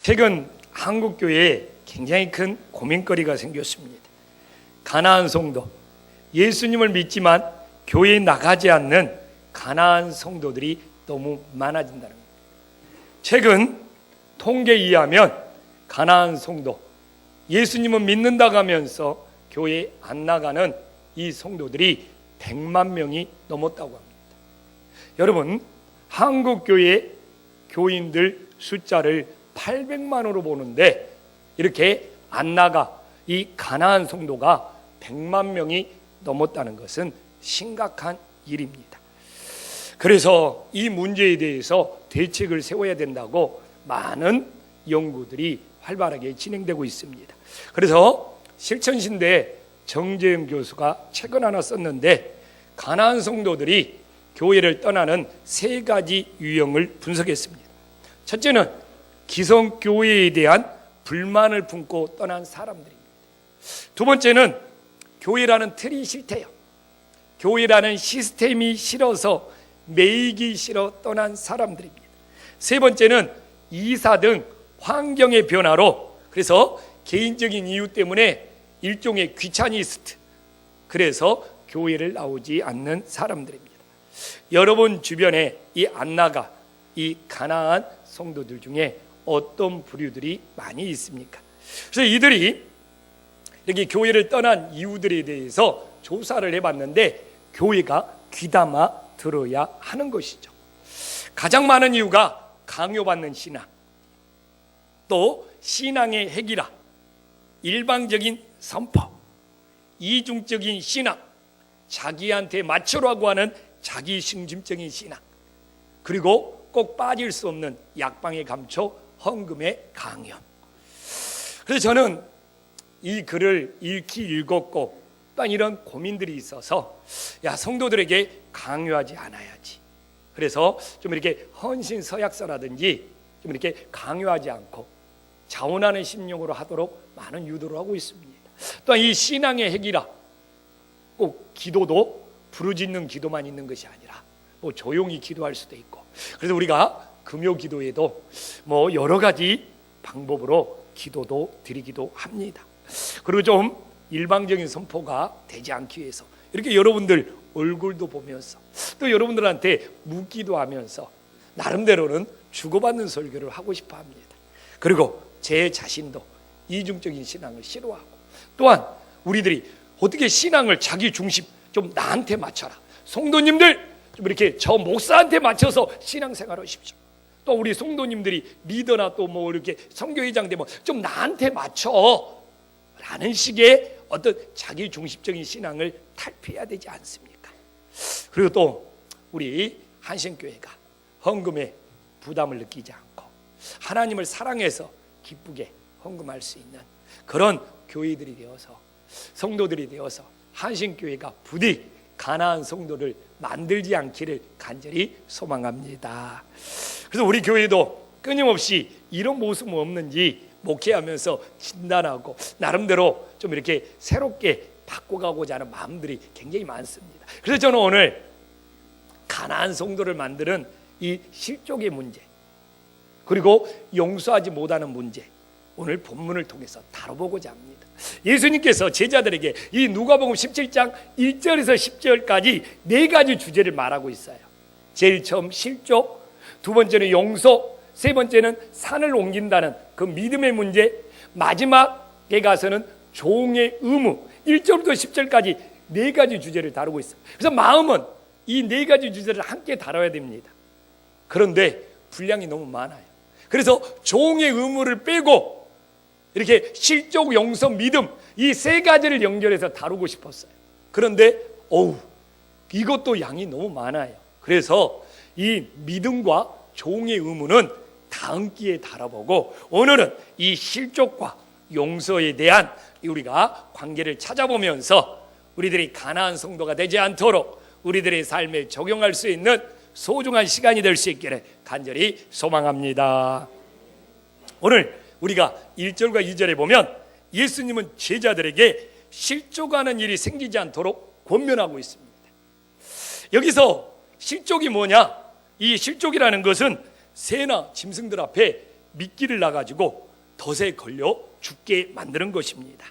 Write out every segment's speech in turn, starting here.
최근 한국 교회에 굉장히 큰 고민거리가 생겼습니다. 가나안 성도, 예수님을 믿지만 교회에 나가지 않는 가나안 성도들이 너무 많아진다는 겁니다. 최근 통계에 의하면 가나안 성도, 예수님을 믿는다고 하면서 교회에 안 나가는 이 성도들이 100만 명이 넘었다고 합니다. 여러분, 한국 교회 교인들 숫자를 800만으로 보는데 이렇게 안 나가 이 가나안 성도가 100만 명이 넘었다는 것은 심각한 일입니다. 그래서 이 문제에 대해서 대책을 세워야 된다고 많은 연구들이 활발하게 진행되고 있습니다. 그래서 실천신대 정재영 교수가 책을 하나 썼는데 가나안 성도들이 교회를 떠나는 3가지 유형을 분석했습니다. 첫째는 기성교회에 대한 불만을 품고 떠난 사람들입니다. 두 번째는 교회라는 틀이 싫대요. 교회라는 시스템이 싫어서 매이기 싫어 떠난 사람들입니다. 세 번째는 이사 등 환경의 변화로, 그래서 개인적인 이유 때문에 일종의 귀차니스트, 그래서 교회를 나오지 않는 사람들입니다. 여러분 주변에 이 안 나가 이 가나안 성도들 중에 어떤 부류들이 많이 있습니까? 그래서 이들이 이렇게 교회를 떠난 이유들에 대해서 조사를 해봤는데 교회가 귀담아 들어야 하는 것이죠. 가장 많은 이유가 강요받는 신앙, 또 신앙의 핵이라 일방적인 선포, 이중적인 신앙, 자기한테 맞추라고 하는 자기 중심적인 신앙, 그리고 꼭 빠질 수 없는 약방의 감초, 헌금의 강요. 그래서 저는 이 글을 읽었고 또한 이런 고민들이 있어서 성도들에게 강요하지 않아야지. 그래서 좀 이렇게 헌신 서약서라든지 좀 이렇게 강요하지 않고 자원하는 심령으로 하도록 많은 유도를 하고 있습니다. 또한 이 신앙의 핵이라 꼭 기도도 부르짖는 기도만 있는 것이 아니라 뭐 조용히 기도할 수도 있고, 그래서 우리가 금요 기도에도 뭐 여러 가지 방법으로 기도도 드리기도 합니다. 그리고 좀 일방적인 선포가 되지 않기 위해서 이렇게 여러분들 얼굴도 보면서 또 여러분들한테 묻기도 하면서 나름대로는 주고받는 설교를 하고 싶어 합니다. 그리고 제 자신도 이중적인 신앙을 싫어하고, 또한 우리들이 어떻게 신앙을 자기 중심, 좀 나한테 맞춰라, 성도님들 좀 이렇게 저 목사한테 맞춰서 신앙생활 하십시오. 또 우리 성도님들이 리더나 또 뭐 이렇게 선교회장 되면 좀 나한테 맞춰 라는 식의 어떤 자기 중심적인 신앙을 탈피해야 되지 않습니까? 그리고 또 우리 한신교회가 헌금에 부담을 느끼지 않고 하나님을 사랑해서 기쁘게 헌금할 수 있는 그런 교회들이 되어서, 성도들이 되어서 한신교회가 부디 가나안 성도를 만들지 않기를 간절히 소망합니다. 그래서 우리 교회도 끊임없이 이런 모습은 없는지 목회하면서 진단하고 나름대로 좀 이렇게 새롭게 바꿔가고자 하는 마음들이 굉장히 많습니다. 그래서 저는 오늘 가나안 성도를 만드는 이 실족의 문제, 그리고 용서하지 못하는 문제, 오늘 본문을 통해서 다뤄보고자 합니다. 예수님께서 제자들에게 이 누가복음 17장 1절에서 10절까지 4가지 주제를 말하고 있어요. 제일 처음 실족, 두 번째는 용서, 세 번째는 산을 옮긴다는 그 믿음의 문제, 마지막에 가서는 종의 의무, 1절부터 10절까지 4가지 주제를 다루고 있어요. 그래서 마음은 이 4가지 주제를 함께 다뤄야 됩니다. 그런데 분량이 너무 많아요. 그래서 종의 의무를 빼고 이렇게 실족, 용서, 믿음, 이 3가지를 연결해서 다루고 싶었어요. 그런데 이것도 양이 너무 많아요. 그래서 이 믿음과 종의 의무는 다음 기회에 다뤄보고, 오늘은 이 실족과 용서에 대한 우리가 관계를 찾아보면서 우리들이 가나안 성도가 되지 않도록 우리들의 삶에 적용할 수 있는 소중한 시간이 될 수 있기를 간절히 소망합니다. 오늘 우리가 1절과 2절에 보면 예수님은 제자들에게 실족하는 일이 생기지 않도록 권면하고 있습니다. 여기서 실족이 뭐냐? 이 실족이라는 것은 새나 짐승들 앞에 미끼를 놔가지고 덫에 걸려 죽게 만드는 것입니다.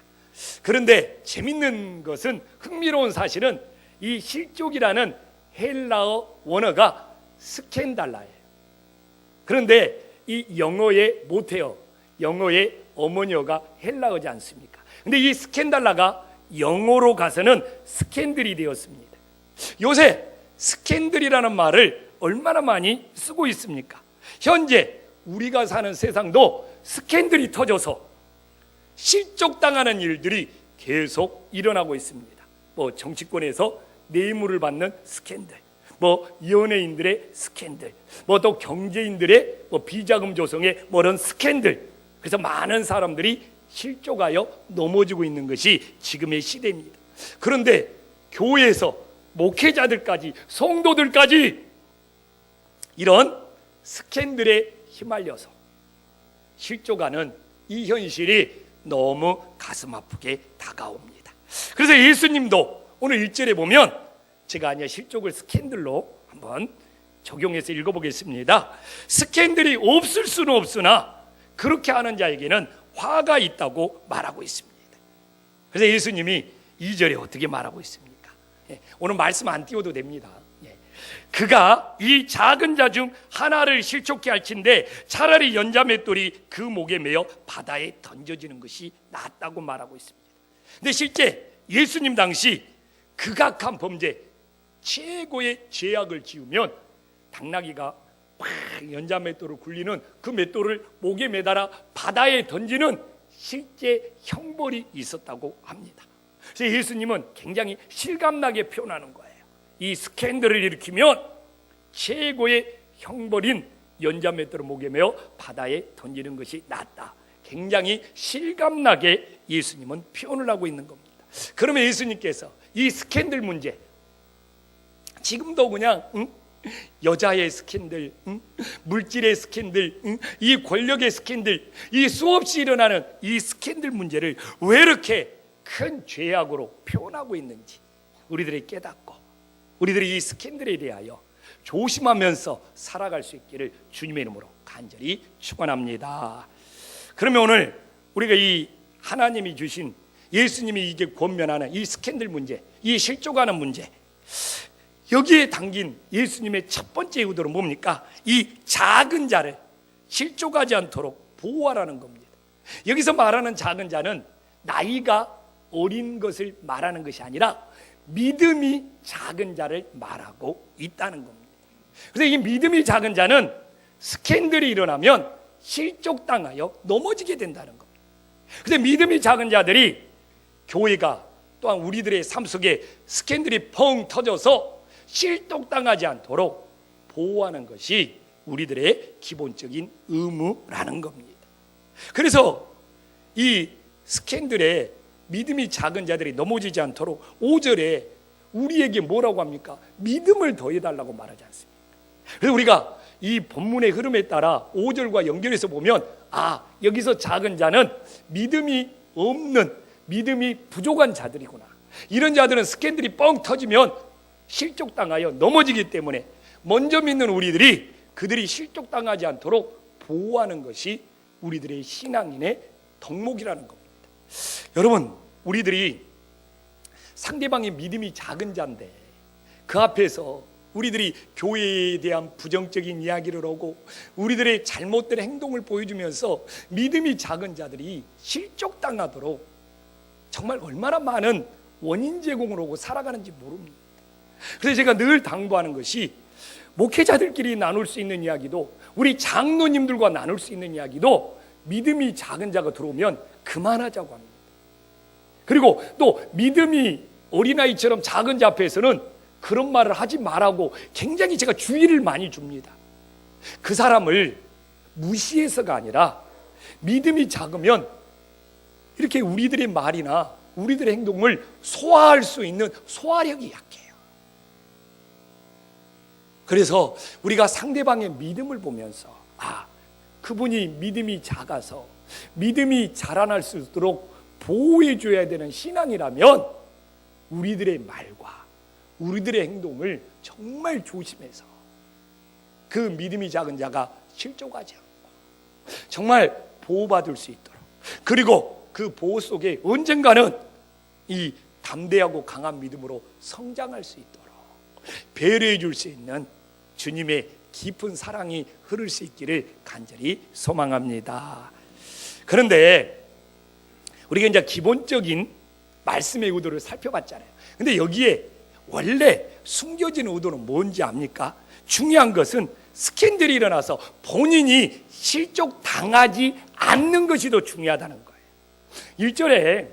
그런데 재밌는 것은, 흥미로운 사실은 이 실족이라는 헬라어 원어가 스캔달라예요. 그런데 이 영어의 모태어, 영어의 어머니어가 헬라어지 않습니까? 근데 이 스캔달라가 영어로 가서는 스캔들이 되었습니다. 요새 스캔들이라는 말을 얼마나 많이 쓰고 있습니까? 현재 우리가 사는 세상도 스캔들이 터져서 실족당하는 일들이 계속 일어나고 있습니다. 정치권에서 뇌물을 받는 스캔들, 연예인들의 스캔들, 또 경제인들의 비자금 조성의 그런 스캔들. 그래서 많은 사람들이 실족하여 넘어지고 있는 것이 지금의 시대입니다. 그런데 교회에서 목회자들까지, 성도들까지 이런 스캔들에 휘말려서 실족하는 이 현실이 너무 가슴 아프게 다가옵니다. 그래서 예수님도 오늘 1절에 보면, 제가 실족을 스캔들로 한번 적용해서 읽어보겠습니다. 스캔들이 없을 수는 없으나 그렇게 하는 자에게는 화가 있다고 말하고 있습니다. 그래서 예수님이 2절에 어떻게 말하고 있습니까? 오늘 말씀 안 띄워도 됩니다. 그가 이 작은 자 중 하나를 실족케 할진대 차라리 연자맷돌이 그 목에 매어 바다에 던져지는 것이 낫다고 말하고 있습니다. 근데 실제 예수님 당시 극악한 범죄, 최고의 죄악을 지으면 당나귀가 연자맷돌을 굴리는 그 맷돌을 목에 매달아 바다에 던지는 실제 형벌이 있었다고 합니다. 그래서 예수님은 굉장히 실감나게 표현하는 거예요. 이 스캔들을 일으키면 최고의 형벌인 연자맷돌을 목에 매어 바다에 던지는 것이 낫다. 굉장히 실감나게 예수님은 표현을 하고 있는 겁니다. 그러면 예수님께서 이 스캔들 문제, 지금도 그냥 여자의 스캔들, 물질의 스캔들, 이 권력의 스캔들, 이 수없이 일어나는 이 스캔들 문제를 왜 이렇게 큰 죄악으로 표현하고 있는지 우리들이 깨닫고, 우리들이 이 스캔들에 대하여 조심하면서 살아갈 수 있기를 주님의 이름으로 간절히 축원합니다. 그러면 오늘 우리가 이 하나님이 주신, 예수님이 이제 권면하는 이 스캔들 문제, 이 실족하는 문제, 여기에 담긴 예수님의 첫 번째 의도는 뭡니까? 이 작은 자를 실족하지 않도록 보호하라는 겁니다. 여기서 말하는 작은 자는 나이가 어린 것을 말하는 것이 아니라 믿음이 작은 자를 말하고 있다는 겁니다. 그래서 이 믿음이 작은 자는 스캔들이 일어나면 실족당하여 넘어지게 된다는 겁니다. 그래서 믿음이 작은 자들이, 교회가 또한 우리들의 삶 속에 스캔들이 펑 터져서 실족당하지 않도록 보호하는 것이 우리들의 기본적인 의무라는 겁니다. 그래서 이 스캔들에 믿음이 작은 자들이 넘어지지 않도록 5절에 우리에게 뭐라고 합니까? 믿음을 더해달라고 말하지 않습니까? 그래서 우리가 이 본문의 흐름에 따라 5절과 연결해서 보면, 여기서 작은 자는 믿음이 없는, 믿음이 부족한 자들이구나. 이런 자들은 스캔들이 뻥 터지면 실족당하여 넘어지기 때문에 먼저 믿는 우리들이 그들이 실족당하지 않도록 보호하는 것이 우리들의 신앙인의 덕목이라는 겁니다. 여러분, 우리들이 상대방의 믿음이 작은 자인데 그 앞에서 우리들이 교회에 대한 부정적인 이야기를 하고 우리들의 잘못된 행동을 보여주면서 믿음이 작은 자들이 실족당하도록 정말 얼마나 많은 원인 제공을 하고 살아가는지 모릅니다. 그래서 제가 늘 당부하는 것이, 목회자들끼리 나눌 수 있는 이야기도, 우리 장로님들과 나눌 수 있는 이야기도 믿음이 작은 자가 들어오면 그만하자고 합니다. 그리고 또 믿음이 어린아이처럼 작은 자 앞에서는 그런 말을 하지 말라고 굉장히 제가 주의를 많이 줍니다. 그 사람을 무시해서가 아니라 믿음이 작으면 이렇게 우리들의 말이나 우리들의 행동을 소화할 수 있는 소화력이 약해요. 그래서 우리가 상대방의 믿음을 보면서, 그분이 믿음이 작아서 믿음이 자라날 수 있도록 보호해줘야 되는 신앙이라면 우리들의 말과 우리들의 행동을 정말 조심해서 그 믿음이 작은 자가 실족하지 않고 정말 보호받을 수 있도록, 그리고 그 보호 속에 언젠가는 이 담대하고 강한 믿음으로 성장할 수 있도록 배려해 줄 수 있는 주님의 깊은 사랑이 흐를 수 있기를 간절히 소망합니다. 그런데 우리가 이제 기본적인 말씀의 의도를 살펴봤잖아요. 근데 여기에 원래 숨겨진 의도는 뭔지 압니까? 중요한 것은 스캔들이 일어나서 본인이 실족 당하지 않는 것이 더 중요하다는 거예요. 1절에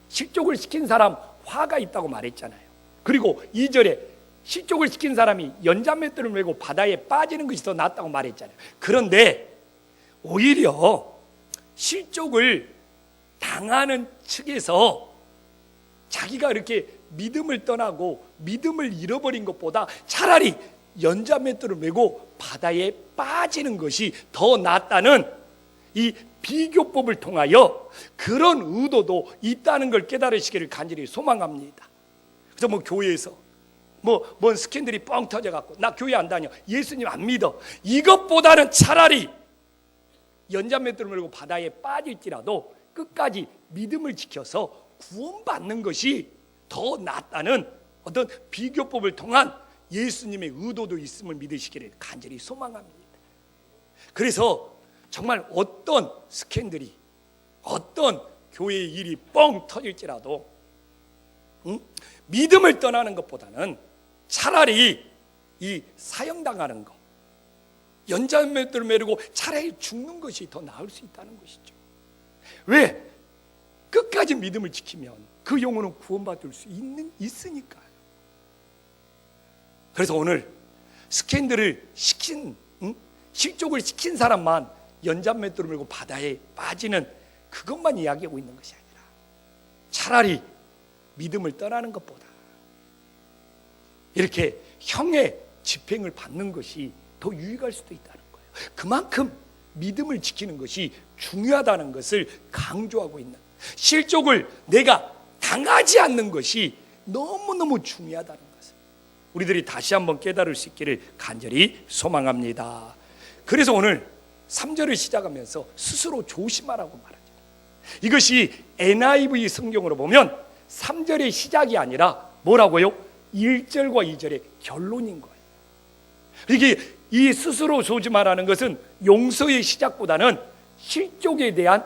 실족을 시킨 사람 화가 있다고 말했잖아요. 그리고 2절에 실족을 시킨 사람이 연자맷돌을 메고 바다에 빠지는 것이 더 낫다고 말했잖아요. 그런데 오히려 실족을 당하는 측에서 자기가 이렇게 믿음을 떠나고 믿음을 잃어버린 것보다 차라리 연자맷돌을 메고 바다에 빠지는 것이 더 낫다는 이 비교법을 통하여 그런 의도도 있다는 걸 깨달으시기를 간절히 소망합니다. 그래서 교회에서 뭔 스캔들이 뻥 터져갖고 나 교회 안 다녀, 예수님 안 믿어, 이것보다는 차라리 연자맷돌을 메고 바다에 빠질지라도 끝까지 믿음을 지켜서 구원받는 것이 더 낫다는 어떤 비교법을 통한 예수님의 의도도 있음을 믿으시기를 간절히 소망합니다. 그래서 정말 어떤 스캔들이, 어떤 교회의 일이 뻥 터질지라도 믿음을 떠나는 것보다는 차라리 이 사형당하는 것, 연자맷돌을 메고 차라리 죽는 것이 더 나을 수 있다는 것이죠. 왜? 끝까지 믿음을 지키면 그 영혼은 구원받을 수 있으니까요. 그래서 오늘 스캔들을 시킨, 실족을 시킨 사람만 연자맷돌을 메고 바다에 빠지는 그것만 이야기하고 있는 것이 아니라 차라리 믿음을 떠나는 것보다 이렇게 형의 집행을 받는 것이 더 유익할 수도 있다는 거예요. 그만큼 믿음을 지키는 것이 중요하다는 것을 강조하고 있는, 실족을 내가 당하지 않는 것이 너무너무 중요하다는 것을 우리들이 다시 한번 깨달을 수 있기를 간절히 소망합니다. 그래서 오늘 3절을 시작하면서 스스로 조심하라고 말하죠. 이것이 NIV 성경으로 보면 3절의 시작이 아니라 뭐라고요? 1절과 2절의 결론인 거예요. 이게 이 스스로 조심하라는 것은 용서의 시작보다는 실족에 대한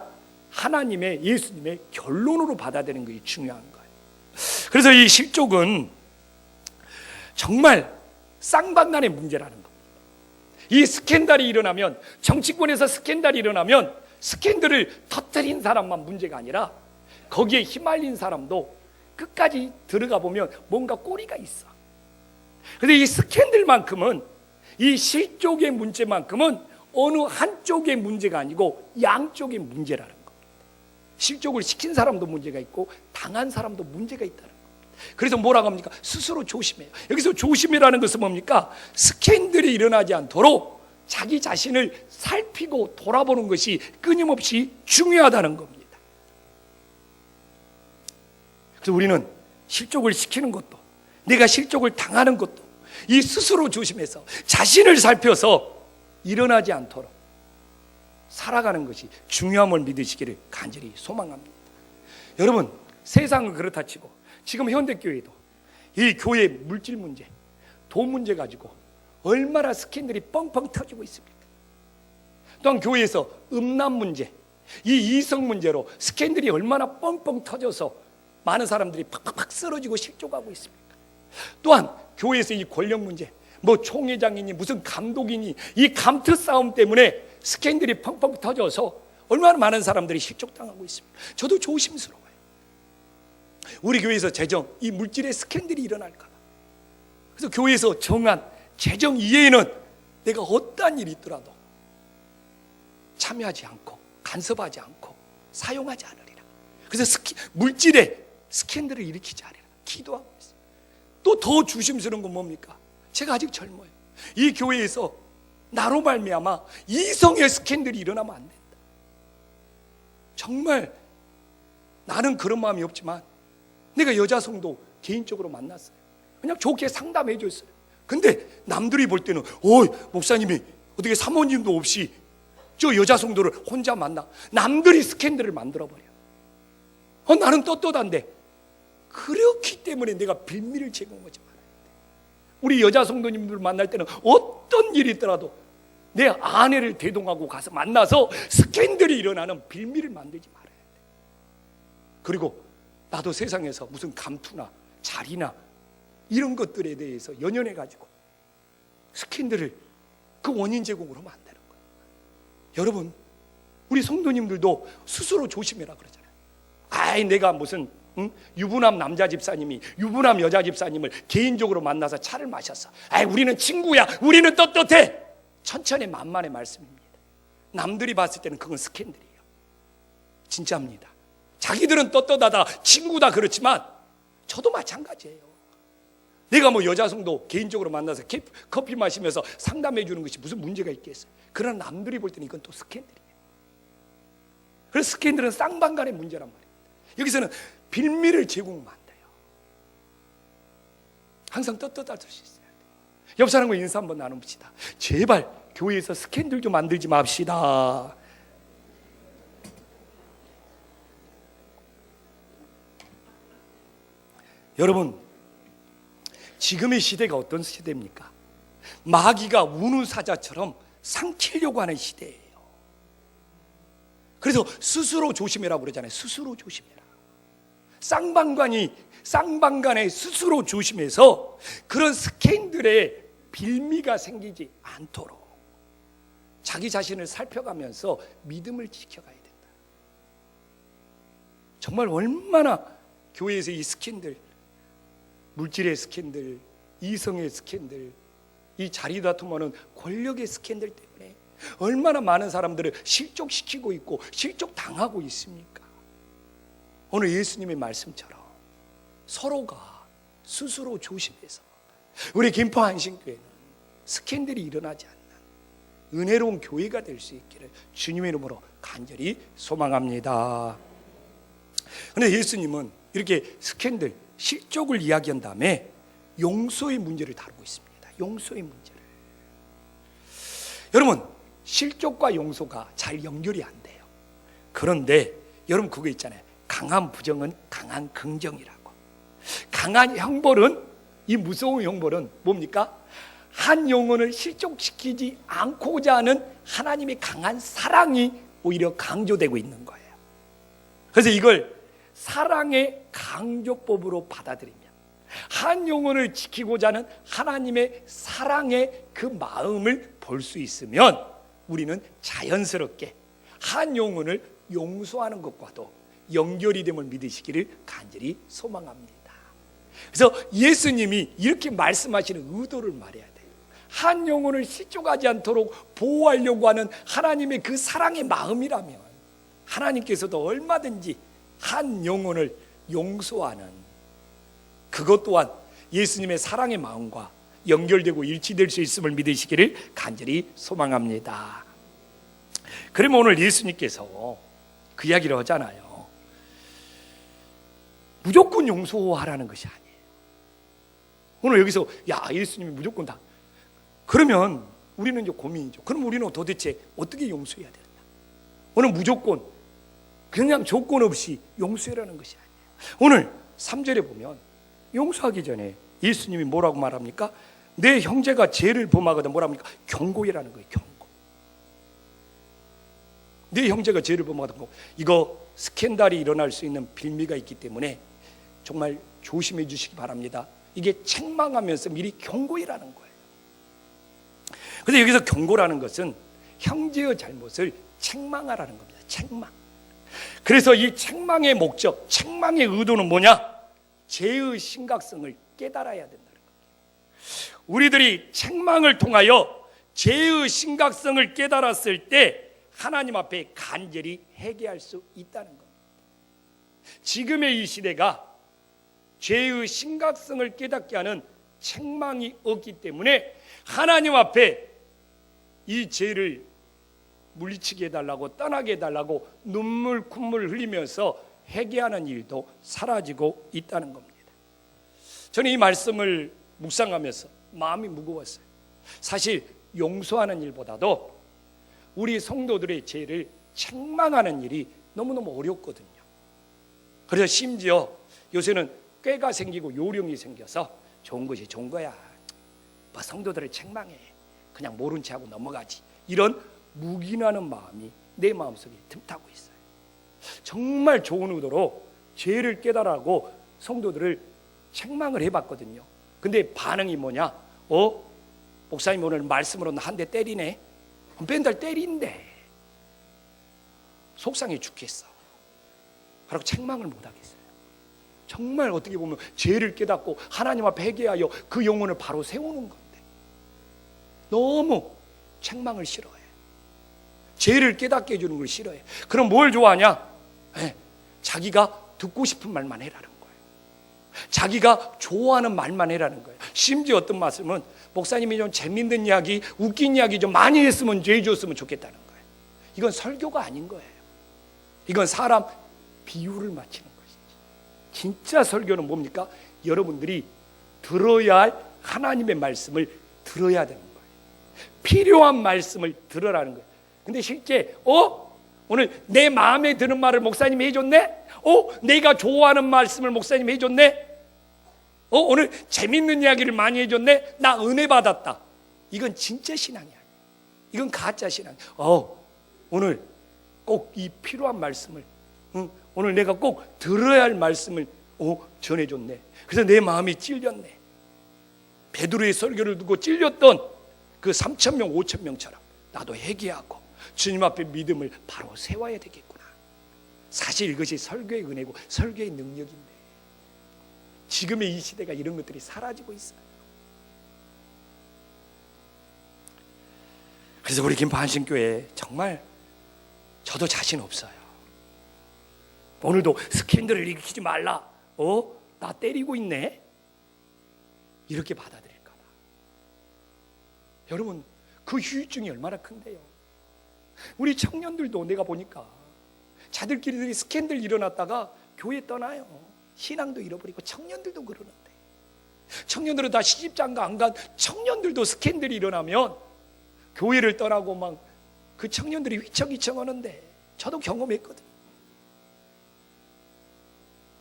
하나님의, 예수님의 결론으로 받아들이는 것이 중요한 거예요. 그래서 이 실족은 정말 쌍방난의 문제라는 겁니다. 이 스캔들이 일어나면, 정치권에서 스캔들이 일어나면 스캔들을 터뜨린 사람만 문제가 아니라 거기에 휘말린 사람도 끝까지 들어가 보면 뭔가 꼬리가 있어. 그런데 이 스캔들만큼은, 이 실족의 문제만큼은 어느 한쪽의 문제가 아니고 양쪽의 문제라는 겁니다. 실족을 시킨 사람도 문제가 있고 당한 사람도 문제가 있다는 겁니다. 그래서 뭐라고 합니까? 스스로 조심해요. 여기서 조심이라는 것은 뭡니까? 스캔들이 일어나지 않도록 자기 자신을 살피고 돌아보는 것이 끊임없이 중요하다는 겁니다. 그래서 우리는 실족을 시키는 것도, 내가 실족을 당하는 것도 이 스스로 조심해서 자신을 살펴서 일어나지 않도록 살아가는 것이 중요함을 믿으시기를 간절히 소망합니다. 여러분, 세상은 그렇다 치고 지금 현대교회도 이 교회 물질 문제, 돈 문제 가지고 얼마나 스캔들이 뻥뻥 터지고 있습니까? 또한 교회에서 음란 문제, 이 이성 문제로 스캔들이 얼마나 뻥뻥 터져서 많은 사람들이 팍팍팍 쓰러지고 실족하고 있습니까? 또한 교회에서 이 권력 문제, 총회장이니 무슨 감독이니 이 감투 싸움 때문에 스캔들이 펑펑 터져서 얼마나 많은 사람들이 실족당하고 있습니다. 저도 조심스러워요. 우리 교회에서 재정, 이 물질의 스캔들이 일어날까 봐. 그래서 교회에서 정한 재정 이외에는 내가 어떠한 일이 있더라도 참여하지 않고 간섭하지 않고 사용하지 않으리라. 그래서 물질의 스캔들을 일으키지 않으리라 기도하고 있습니다. 또 더 조심스러운 건 뭡니까? 제가 아직 젊어요. 이 교회에서 나로 말미암아 이성의 스캔들이 일어나면 안 된다. 정말 나는 그런 마음이 없지만 내가 여자 성도 개인적으로 만났어요. 그냥 좋게 상담해 줬어요. 근데 남들이 볼 때는 목사님이 어떻게 사모님도 없이 저 여자 성도를 혼자 만나. 남들이 스캔들을 만들어버려. 나는 떳떳한데. 그렇기 때문에 내가 빌미를 제공하지 말아야 돼. 우리 여자 성도님들 만날 때는 어떤 일이 있더라도 내 아내를 대동하고 가서 만나서 스캔들이 일어나는 빌미를 만들지 말아야 돼. 그리고 나도 세상에서 무슨 감투나 자리나 이런 것들에 대해서 연연해가지고 스캔들을 그 원인 제공으로 만드는 거예요. 여러분, 우리 성도님들도 스스로 조심해라 그러잖아요. 아이, 내가 무슨 유부남 남자 집사님이 유부남 여자 집사님을 개인적으로 만나서 차를 마셨어. 아이, 우리는 친구야. 우리는 떳떳해. 천천히 만만의 말씀입니다. 남들이 봤을 때는 그건 스캔들이에요. 진짜입니다. 자기들은 떳떳하다, 친구다 그렇지만 저도 마찬가지예요. 내가 뭐 여자 성도 개인적으로 만나서 커피 마시면서 상담해 주는 것이 무슨 문제가 있겠어요. 그러나 남들이 볼 때는 이건 또 스캔들이에요. 그래서 스캔들은 쌍방간의 문제란 말이에요. 여기서는 빌미를 제공하면 안 돼요. 항상 떳떳할 수 있어요. 옆 사람과 인사 한번 나눠봅시다. 제발 교회에서 스캔들 좀 만들지 맙시다. 여러분, 지금의 시대가 어떤 시대입니까? 마귀가 우누사자처럼 삼키려고 하는 시대예요. 그래서 스스로 조심해라 그러잖아요. 스스로 조심해라. 쌍방간에 스스로 조심해서 그런 스캔들에 빌미가 생기지 않도록 자기 자신을 살펴가면서 믿음을 지켜가야 된다. 정말 얼마나 교회에서 이 스캔들, 물질의 스캔들, 이성의 스캔들, 이 자리 다툼하는 권력의 스캔들 때문에 얼마나 많은 사람들을 실족시키고 있고 실족당하고 있습니까? 오늘 예수님의 말씀처럼 서로가 스스로 조심해서 우리 김포한신교회는 스캔들이 일어나지 않는 은혜로운 교회가 될 수 있기를 주님의 이름으로 간절히 소망합니다. 그런데 예수님은 이렇게 스캔들, 실족을 이야기한 다음에 용서의 문제를 다루고 있습니다. 용서의 문제를. 여러분, 실족과 용서가 잘 연결이 안 돼요. 그런데 여러분 그거 있잖아요. 강한 부정은 강한 긍정이라고. 강한 형벌은, 이 무서운 형벌은 뭡니까? 한 영혼을 실족시키지 않고자 하는 하나님의 강한 사랑이 오히려 강조되고 있는 거예요. 그래서 이걸 사랑의 강조법으로 받아들이면 한 영혼을 지키고자 하는 하나님의 사랑의 그 마음을 볼 수 있으면 우리는 자연스럽게 한 영혼을 용서하는 것과도 연결이 됨을 믿으시기를 간절히 소망합니다. 그래서 예수님이 이렇게 말씀하시는 의도를 말해야 돼요. 한 영혼을 실족하지 않도록 보호하려고 하는 하나님의 그 사랑의 마음이라면 하나님께서도 얼마든지 한 영혼을 용서하는 그것 또한 예수님의 사랑의 마음과 연결되고 일치될 수 있음을 믿으시기를 간절히 소망합니다. 그러면 오늘 예수님께서 그 이야기를 하잖아요. 무조건 용서하라는 것이 아니에요. 오늘 여기서 야, 예수님이 무조건 다, 그러면 우리는 이제 고민이죠. 그럼 우리는 도대체 어떻게 용서해야 되느냐? 오늘 무조건 그냥 조건 없이 용서해라는 것이 아니에요. 오늘 3절에 보면 용서하기 전에 예수님이 뭐라고 말합니까? 내 형제가 죄를 범하거든 뭐랍니까? 경고해라는 거예요. 경고. 내 형제가 죄를 범하거든. 이거 스캔들이 일어날 수 있는 빌미가 있기 때문에 정말 조심해 주시기 바랍니다. 이게 책망하면서 미리 경고해라는 거예요. 그래서 여기서 경고라는 것은 형제의 잘못을 책망하라는 겁니다. 책망. 그래서 이 책망의 목적, 책망의 의도는 뭐냐? 죄의 심각성을 깨달아야 된다는 겁니다. 우리들이 책망을 통하여 죄의 심각성을 깨달았을 때 하나님 앞에 간절히 회개할 수 있다는 겁니다. 지금의 이 시대가 죄의 심각성을 깨닫게 하는 책망이 없기 때문에 하나님 앞에 이 죄를 물리치게 해달라고, 떠나게 해달라고 눈물 콧물 흘리면서 회개하는 일도 사라지고 있다는 겁니다. 저는 이 말씀을 묵상하면서 마음이 무거웠어요. 사실 용서하는 일보다도 우리 성도들의 죄를 책망하는 일이 너무너무 어렵거든요. 그래서 심지어 요새는 꾀가 생기고 요령이 생겨서 좋은 것이 좋은 거야, 뭐 성도들을 책망해, 그냥 모른 채 하고 넘어가지, 이런 묵인하는 마음이 내 마음속에 틈타고 있어요. 정말 좋은 의도로 죄를 깨달아고 성도들을 책망을 해봤거든요. 근데 반응이 뭐냐? 목사님 오늘 말씀으로 한 대 때리네. 맨날 때린대. 속상해 죽겠어. 그리고 책망을 못하겠어요. 정말 어떻게 보면 죄를 깨닫고 하나님 앞에 회개하여 그 영혼을 바로 세우는 건데 너무 책망을 싫어해. 죄를 깨닫게 해주는 걸 싫어해. 그럼 뭘 좋아하냐? 자기가 듣고 싶은 말만 해라는 거예요. 자기가 좋아하는 말만 해라는 거예요. 심지어 어떤 말씀은 목사님이 좀 재밌는 이야기, 웃긴 이야기 좀 많이 했으면 죄 줬으면 좋겠다는 거예요. 이건 설교가 아닌 거예요. 이건 사람 비유를 맞추는 것이지. 진짜 설교는 뭡니까? 여러분들이 들어야 할 하나님의 말씀을 들어야 되는 거예요. 필요한 말씀을 들으라는 거예요. 근데 실제 오늘 내 마음에 드는 말을 목사님이 해줬네? 내가 좋아하는 말씀을 목사님이 해줬네? 오늘 재밌는 이야기를 많이 해줬네? 나 은혜 받았다. 이건 진짜 신앙이 아니야. 이건 가짜 신앙이야. 오늘 꼭 이 필요한 말씀을, 오늘 내가 꼭 들어야 할 말씀을 전해줬네. 그래서 내 마음이 찔렸네. 베드로의 설교를 듣고 찔렸던 그 3,000명 5,000명처럼 나도 회개하고 주님 앞에 믿음을 바로 세워야 되겠구나. 사실 이것이 설교의 은혜고 설교의 능력인데 지금의 이 시대가 이런 것들이 사라지고 있어요. 그래서 우리 김포한신교회 정말 저도 자신 없어요. 오늘도 스캔들을 일으키지 말라. 나 때리고 있네. 이렇게 받아들일까 봐. 여러분, 그 후유증이 얼마나 큰데요. 우리 청년들도 내가 보니까 자들끼리 스캔들 일어났다가 교회 떠나요. 신앙도 잃어버리고 청년들도 그러는데, 청년들은 다 시집장가 안 간 청년들도 스캔들이 일어나면 교회를 떠나고 막 그 청년들이 휘청휘청 하는데 저도 경험했거든요.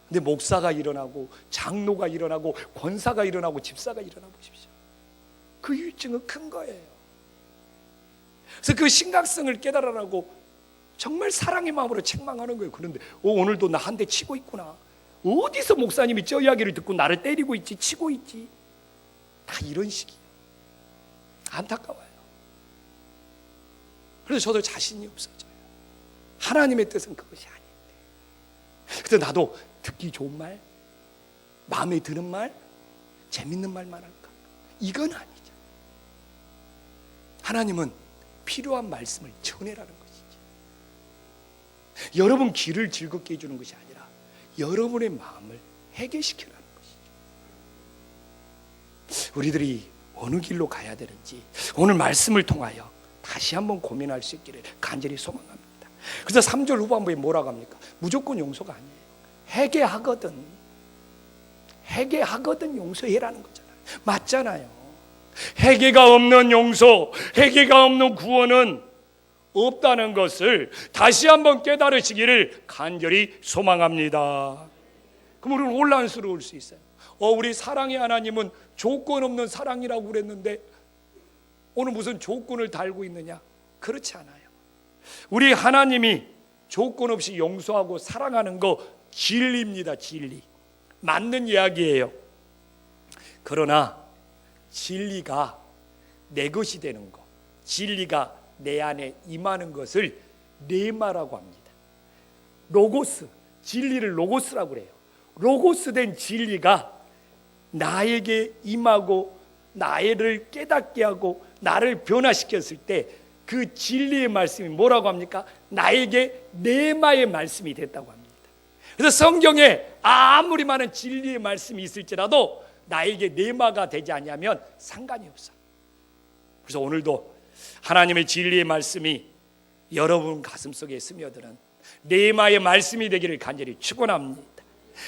근데 목사가 일어나고 장로가 일어나고 권사가 일어나고 집사가 일어나 보십시오. 그 후유증은 큰 거예요. 그래서 그 심각성을 깨달으라고 정말 사랑의 마음으로 책망하는 거예요. 그런데 오늘도 나 한 대 치고 있구나. 어디서 목사님이 저 이야기를 듣고 나를 때리고 있지, 치고 있지. 다 이런 식이에요. 안타까워요. 그래서 저도 자신이 없어져요. 하나님의 뜻은 그것이 아닌데. 그래서 나도 듣기 좋은 말, 마음에 드는 말, 재밌는 말만 할까? 이건 아니죠. 하나님은 필요한 말씀을 전해라는 것이죠. 여러분 귀를 즐겁게 해주는 것이 아니라 여러분의 마음을 해결시키라는 것이죠. 우리들이 어느 길로 가야 되는지 오늘 말씀을 통하여 다시 한번 고민할 수 있기를 간절히 소망합니다. 그래서 3절 후반부에 뭐라고 합니까? 무조건 용서가 아니에요. 회개하거든 용서해라는 거잖아요. 맞잖아요. 회개가 없는 용서, 회개가 없는 구원은 없다는 것을 다시 한번 깨달으시기를 간절히 소망합니다. 그럼 우리는 혼란스러울 수 있어요. 우리 사랑의 하나님은 조건 없는 사랑이라고 그랬는데 오늘 무슨 조건을 달고 있느냐? 그렇지 않아요. 우리 하나님이 조건 없이 용서하고 사랑하는 거 진리입니다. 진리. 맞는 이야기예요. 그러나 진리가 내 것이 되는 것, 진리가 내 안에 임하는 것을 레마라고 합니다. 로고스, 진리를 로고스라고 그래요. 로고스 된 진리가 나에게 임하고 나를 깨닫게 하고 나를 변화시켰을 때 그 진리의 말씀이 뭐라고 합니까? 나에게 레마의 말씀이 됐다고 합니다. 그래서 성경에 아무리 많은 진리의 말씀이 있을지라도 나에게 레마가 되지 않으면 상관이 없어. 그래서 오늘도 하나님의 진리의 말씀이 여러분 가슴속에 스며드는 레마의 말씀이 되기를 간절히 축원합니다.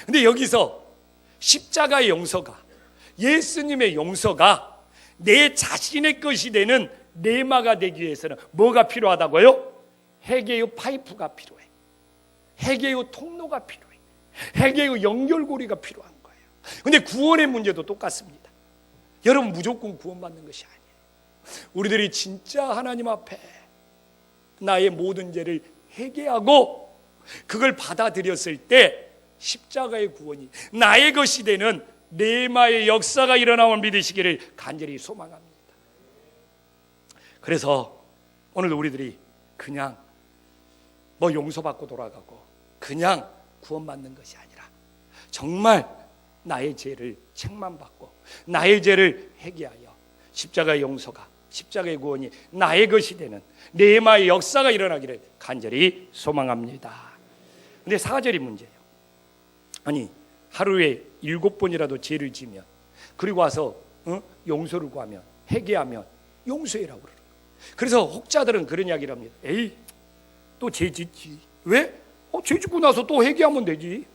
근데 여기서 십자가의 용서가, 예수님의 용서가 내 자신의 것이 되는 내마가 되기 위해서는 뭐가 필요하다고요? 회개의 파이프가 필요해. 회개의 통로가 필요해. 회개의 연결고리가 필요한 거예요. 근데 구원의 문제도 똑같습니다. 여러분, 무조건 구원받는 것이 아니에요. 우리들이 진짜 하나님 앞에 나의 모든 죄를 회개하고 그걸 받아들였을 때 십자가의 구원이 나의 것이 되는 내마의 역사가 일어남을 믿으시기를 간절히 소망합니다. 그래서 오늘 우리들이 그냥 용서받고 돌아가고 그냥 구원받는 것이 아니라 정말 나의 죄를 책망받고 나의 죄를 회개하여 십자가의 용서가, 십자가의 구원이 나의 것이 되는 내마의 역사가 일어나기를 간절히 소망합니다. 근데 4절이 문제예요. 아니, 하루에 7번이라도 죄를 지면 그리고 와서 용서를 구하면, 회개하면 용서해라고 그러는 거예요. 그래서 혹자들은 그런 이야기를 합니다. 에이, 또 죄 짓지. 왜? 죄 짓고 나서 또 회개하면 되지.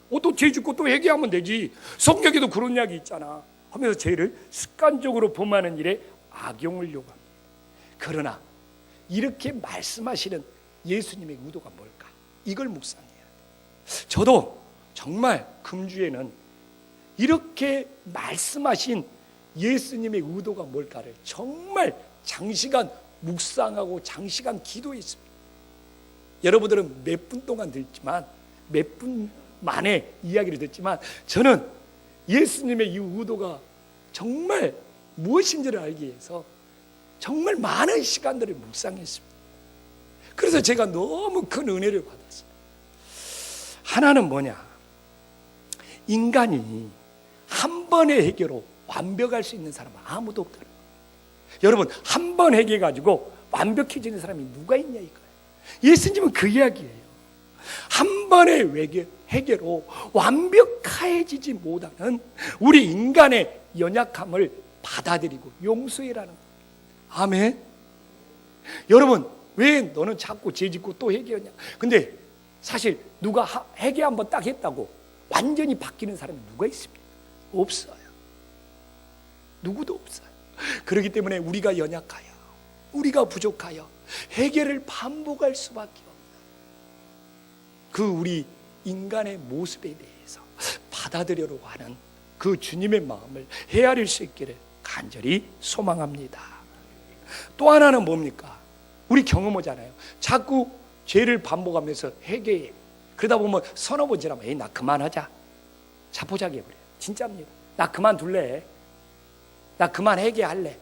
또 죄 짓고 또 회개하면 되지. 성경에도 그런 이야기 있잖아 하면서 죄를 습관적으로 범하는 일에 악용을 요구합니다. 그러나 이렇게 말씀하시는 예수님의 의도가 뭘까? 이걸 묵상해야 돼. 저도 정말 금주에는 이렇게 말씀하신 예수님의 의도가 뭘까를 정말 장시간 묵상하고 장시간 기도했습니다. 여러분들은 몇 분 동안 듣지만, 몇 분 만에 이야기를 듣지만, 저는 예수님의 이 의도가 정말 무엇인지를 알기 위해서 정말 많은 시간들을 묵상했습니다. 그래서 제가 너무 큰 은혜를 받았어요. 하나는 뭐냐? 인간이 한 번의 회개로 완벽할 수 있는 사람은 아무도 없다는 거예요. 여러분, 한 번 회개해가지고 완벽해지는 사람이 누가 있냐 이거예요. 예수님은 그 이야기예요. 한 번의 회개로 완벽해지지 못하는 우리 인간의 연약함을 받아들이고 용서해라는 거예요. 아멘. 여러분, 왜 너는 자꾸 죄 짓고 또 회개하냐? 근데 사실 누가 회개 한번 딱 했다고 완전히 바뀌는 사람이 누가 있습니까? 없어요. 누구도 없어요. 그렇기 때문에 우리가 연약하여, 우리가 부족하여 회개를 반복할 수밖에 없는 그 우리 인간의 모습에 대해서 받아들여려고 하는 그 주님의 마음을 헤아릴 수 있기를 간절히 소망합니다. 또 하나는 뭡니까? 우리 경험하잖아요. 자꾸 죄를 반복하면서 회개해. 그러다 보면 서너 번 지나면 에이, 나 그만하자. 자포자기 해버려요. 진짜입니다. 나 그만둘래. 나 그만 회개할래.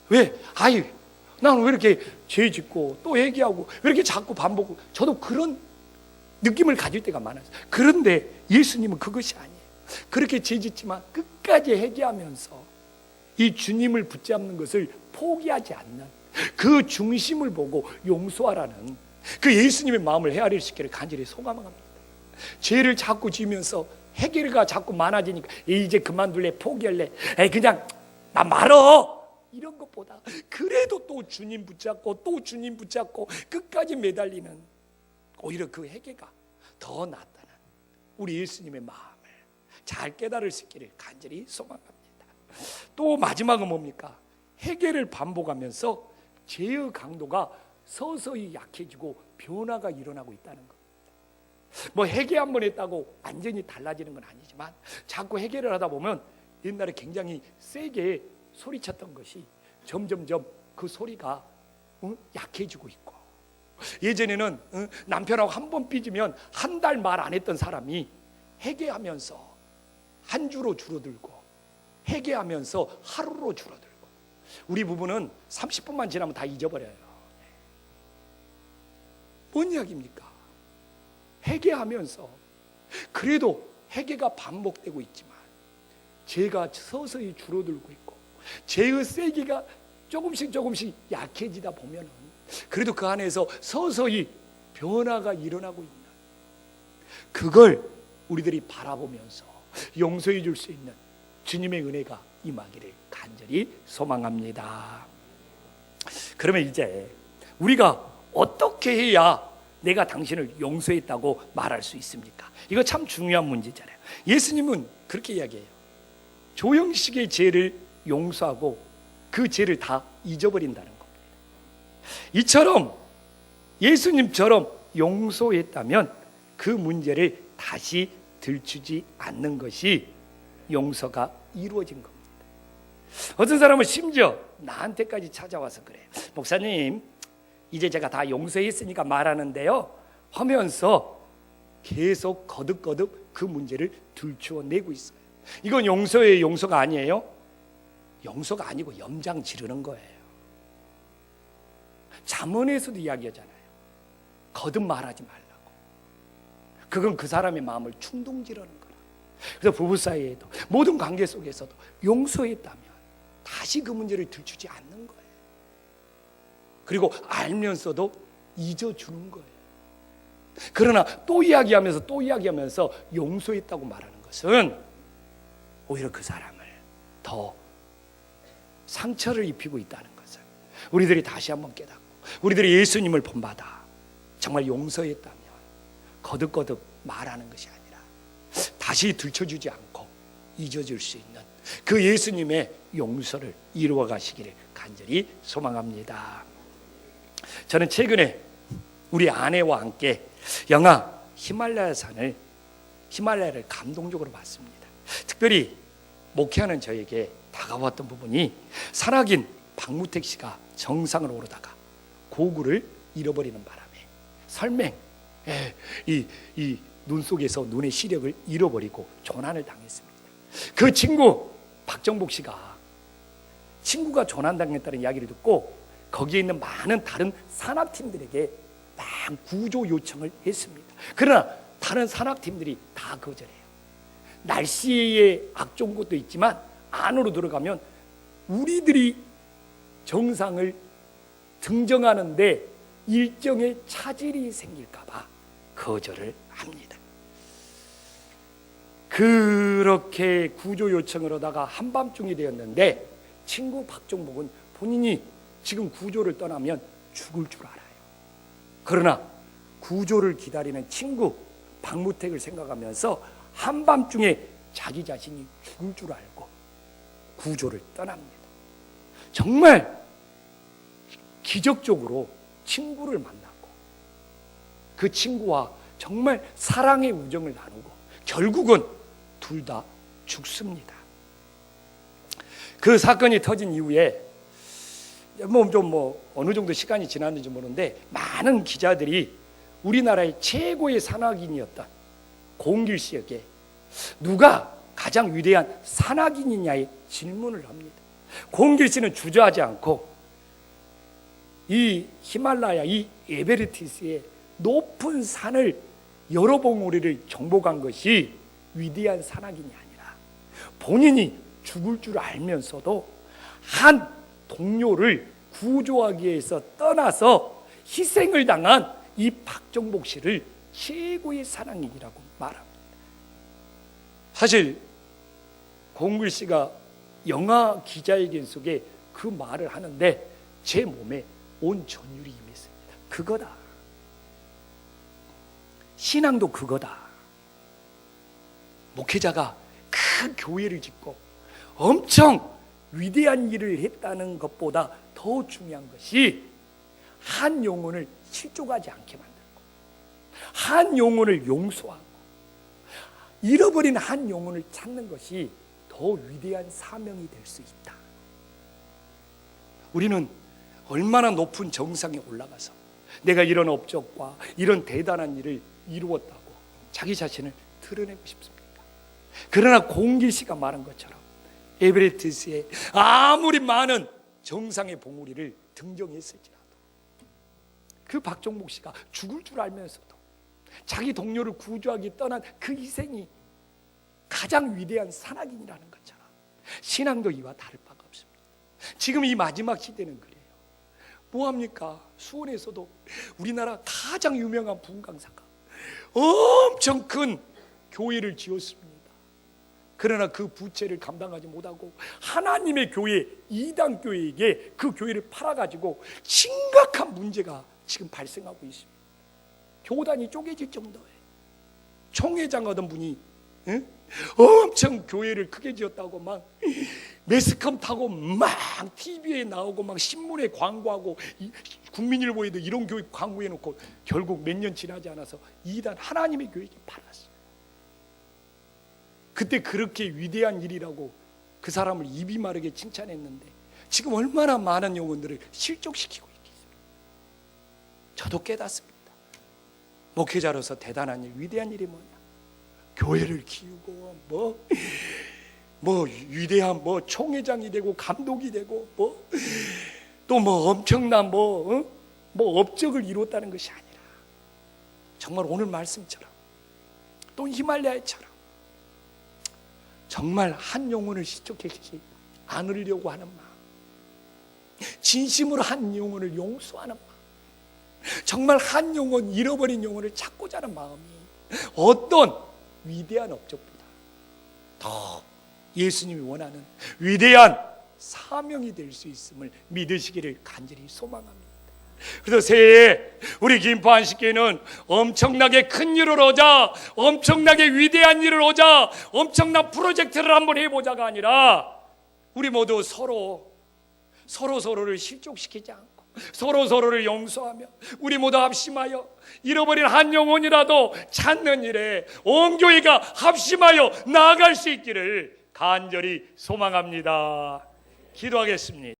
왜? 아이, 나는 왜 이렇게 죄 짓고 또 회개하고 왜 이렇게 자꾸 반복하고. 저도 그런 느낌을 가질 때가 많아요. 그런데 예수님은 그것이 아니에요. 그렇게 죄 짓지만 끝까지 회개하면서 이 주님을 붙잡는 것을 포기하지 않는 그 중심을 보고 용서하라는 그 예수님의 마음을 헤아릴 수 있기를 간절히 소감합니다. 죄를 자꾸 지으면서 회개가 자꾸 많아지니까 이제 그만둘래, 포기할래, 그냥 나 말어, 이런 것보다 그래도 또 주님 붙잡고 또 주님 붙잡고 끝까지 매달리는 오히려 그 회개가 더 낫다는 우리 예수님의 마음을 잘 깨달을 수 있기를 간절히 소망합니다. 또 마지막은 뭡니까? 회개를 반복하면서 죄의 강도가 서서히 약해지고 변화가 일어나고 있다는 겁니다. 회개 한 번 했다고 완전히 달라지는 건 아니지만 자꾸 회개를 하다 보면 옛날에 굉장히 세게 소리쳤던 것이 점점점 그 소리가 약해지고 있고, 예전에는 남편하고 한 번 삐지면 한 달 말 안 했던 사람이 회개하면서 한 주로 줄어들고 회개하면서 하루로 줄어들고, 우리 부부는 30분만 지나면 다 잊어버려요. 뭔 이야기입니까? 회개하면서 그래도 회개가 반복되고 있지만 죄가 서서히 줄어들고 있고 죄의 세기가 조금씩 약해지다 보면은 그래도 그 안에서 서서히 변화가 일어나고 있는, 그걸 우리들이 바라보면서 용서해 줄 수 있는 주님의 은혜가 임하기를 간절히 소망합니다. 그러면 이제 우리가 어떻게 해야 내가 당신을 용서했다고 말할 수 있습니까? 이거 참 중요한 문제잖아요. 예수님은 그렇게 이야기해요. 조형식의 죄를 용서하고 그 죄를 다 잊어버린다는 겁니다. 이처럼 예수님처럼 용서했다면 그 문제를 다시 들추지 않는 것이 용서가 이루어진 겁니다. 어떤 사람은 심지어 나한테까지 찾아와서 그래요. 목사님, 이제 제가 다 용서했으니까 말하는데요 하면서 계속 거듭거듭 그 문제를 들추어내고 있어요. 이건 용서의 용서가 아니에요. 용서가 아니고 염장 지르는 거예요. 잠언에서도 이야기하잖아요. 거듭 말하지 말라고. 그건 그 사람의 마음을 충동지르는 거라. 그래서 부부 사이에도 모든 관계 속에서도 용서했다면 다시 그 문제를 들추지 않는 거예요. 그리고 알면서도 잊어주는 거예요. 그러나 또 이야기하면서 용서했다고 말하는 것은 오히려 그 사람을 더 상처를 입히고 있다는 것을 우리들이 다시 한번 깨닫고, 우리들이 예수님을 본받아 정말 용서했다면 거듭거듭 말하는 것이 아니라 다시 들춰주지 않고 잊어줄 수 있는 그 예수님의 용서를 이루어 가시기를 간절히 소망합니다. 저는 최근에 우리 아내와 함께 영하 히말라야를 감동적으로 봤습니다. 특별히 목회하는 저에게 다가왔던 부분이 산악인 박무택 씨가 정상을 오르다가 고구를 잃어버리는 바람에 설맹 이 눈 속에서 눈의 시력을 잃어버리고 조난을 당했습니다. 그 친구 박정복 씨가 친구가 조난당했다는 이야기를 듣고 거기에 있는 많은 다른 산악팀들에게 막 구조 요청을 했습니다. 그러나 다른 산악팀들이 다 거절해요. 날씨의 악좋은 것도 있지만 안으로 들어가면 우리들이 정상을 등정하는데 일정의 차질이 생길까 봐 거절을 합니다. 그렇게 구조 요청을 하다가 한밤중이 되었는데 친구 박정복은 본인이 지금 구조를 떠나면 죽을 줄 알아요. 그러나 구조를 기다리는 친구 박무택을 생각하면서 한밤중에 자기 자신이 죽을 줄 알고 구조를 떠납니다. 정말 기적적으로 친구를 만나고 그 친구와 정말 사랑의 우정을 나누고 결국은 둘 다 죽습니다. 그 사건이 터진 이후에 어느 정도 시간이 지났는지 모르는데 많은 기자들이 우리나라의 최고의 산악인이었던 고은길 씨에게 누가 가장 위대한 산악인이냐의 질문을 합니다. 고은길 씨는 주저하지 않고 이 히말라야, 이 에베레스트의 높은 산을 여러 봉우리를 정복한 것이 위대한 산악인이 아니라 본인이 죽을 줄 알면서도 한 동료를 구조하기 위해서 떠나서 희생을 당한 이 박정복 씨를 최고의 산악인이라고 말합니다. 사실 고은길 씨가 영화 기자회견 속에 그 말을 하는데 제 몸에 온 전율이 임했습니다. 그거다. 신앙도 그거다. 목회자가 큰 교회를 짓고 엄청 위대한 일을 했다는 것보다 더 중요한 것이 한 영혼을 실족하지 않게 만들고 한 영혼을 용서하고 잃어버린 한 영혼을 찾는 것이 더 위대한 사명이 될 수 있다. 우리는 얼마나 높은 정상에 올라가서 내가 이런 업적과 이런 대단한 일을 이루었다고 자기 자신을 드러내고 싶습니까? 그러나 고은길 씨가 말한 것처럼 에베레스트에 아무리 많은 정상의 봉우리를 등정했을지라도 그 박정복 씨가 죽을 줄 알면서도 자기 동료를 구조하기 떠난 그 희생이 가장 위대한 산악인이라는 것처럼 신앙도 이와 다를 바가 없습니다. 지금 이 마지막 시대는 그래요. 뭐합니까? 수원에서도 우리나라 가장 유명한 부흥강사가 엄청 큰 교회를 지었습니다. 그러나 그 부채를 감당하지 못하고 하나님의 교회, 이단교회에게 그 교회를 팔아가지고 심각한 문제가 지금 발생하고 있습니다. 교단이 쪼개질 정도예요. 총회장 하던 분이 엄청 교회를 크게 지었다고 막 매스컴 타고 막 TV에 나오고 막 신문에 광고하고 국민일보에도 이런 교회 광고해놓고 결국 몇 년 지나지 않아서 이단 하나님의 교회에게 팔았어요. 그때 그렇게 위대한 일이라고 그 사람을 입이 마르게 칭찬했는데 지금 얼마나 많은 영혼들을 실족시키고 있겠습니까? 저도 깨닫습니다. 목회자로서 대단한 일, 위대한 일이 뭐냐? 교회를 키우고 뭐 위대한 총회장이 되고 감독이 되고 또 엄청난 업적을 이뤘다는 것이 아니라 정말 오늘 말씀처럼 또 히말라야처럼 정말 한 영혼을 실족시키지 않으려고 하는 마음, 진심으로 한 영혼을 용서하는 마음, 정말 한 영혼, 잃어버린 영혼을 찾고자 하는 마음이 어떤 위대한 업적보다 더 예수님이 원하는 위대한 사명이 될 수 있음을 믿으시기를 간절히 소망합니다. 그래서 새해에 우리 김포 안식교회는 엄청나게 큰 일을 오자, 엄청나게 위대한 일을 오자, 엄청난 프로젝트를 한번 해보자가 아니라 우리 모두 서로를 실족시키지 않고 서로를 용서하며 우리 모두 합심하여 잃어버린 한 영혼이라도 찾는 일에 온 교회가 합심하여 나아갈 수 있기를 간절히 소망합니다. 기도하겠습니다.